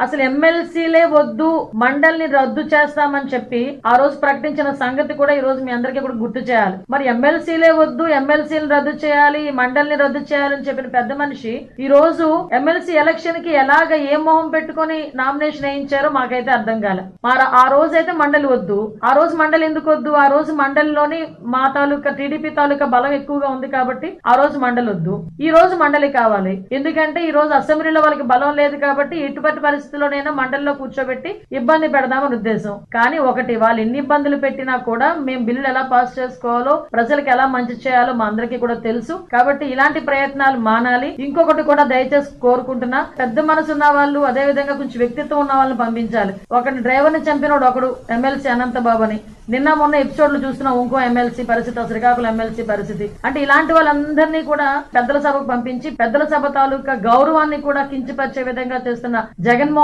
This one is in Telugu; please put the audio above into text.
అసలు ఎమ్మెల్సీలే వద్దు, మండలిని రద్దు చేస్తామని చెప్పి ఆ రోజు ప్రకటించిన సంగతి కూడా ఈ రోజు మీ అందరికీ కూడా గుర్తు చేయాలి. మరి ఎమ్మెల్సీలే వద్దు, ఎమ్మెల్సీలను రద్దు చేయాలి, మండలిని రద్దు చేయాలని చెప్పిన పెద్ద మనిషి ఈ రోజు ఎమ్మెల్సీ ఎలక్షన్ కి ఎలాగ ఏ మొహం పెట్టుకుని నామినేషన్ వేయించారో మాకైతే అర్థం కాలే. ఆ రోజైతే మండలి వద్దు. ఆ రోజు మండలి ఎందుకు వద్దు? ఆ రోజు మండలిలోని మా తాలూకా టీడీపీ తాలూకా బలం ఎక్కువగా ఉంది కాబట్టి ఆ రోజు మండలి వద్దు. ఈ రోజు మండలి కావాలి. ఎందుకంటే ఈ రోజు అసెంబ్లీలో వాళ్ళకి బలం లేదు కాబట్టి ఎటువంటి పరిస్థితుల్లోనైనా మండలిలో కూర్చోబెట్టి ఇబ్బంది పెడదామని ఉద్దేశం. కానీ ఒకటి, వాళ్ళు ఎన్ని ఇబ్బందులు పెట్టినా కూడా మేము బిల్లులు ఎలా పాస్ చేసుకోవాలో, ప్రజలకు ఎలా మంచి చేయాలో మా అందరికీ కూడా తెలుసు. కాబట్టి ఇలాంటి ప్రయత్నాలు మానాలి. ఇంకొకటి కూడా దయచేసి కోరుకుంటున్నా, పెద్ద మనసు ఉన్న వాళ్ళు, అదే విధంగా కొంచెం వ్యక్తిత్వం ఉన్న వాళ్ళని పంపించాలి. ఒకటి డ్రైవర్ ని చంపినోడు ఒకడు ఎమ్మెల్సీ అనంతబాబు అని నిన్న మొన్న ఎపిసోడ్లు చూస్తున్నాం. ఇంకో ఎమ్మెల్సీ పరిస్థితి, శ్రీకాకుళం ఎమ్మెల్సీ పరిస్థితి. అంటే ఇలాంటి వాళ్ళందరినీ కూడా పెద్దల సభకు పంపించి పెద్దల సభ తాలూకా గౌరవాన్ని కూడా కించపరిచే విధంగా చేస్తున్న జగన్మోహన్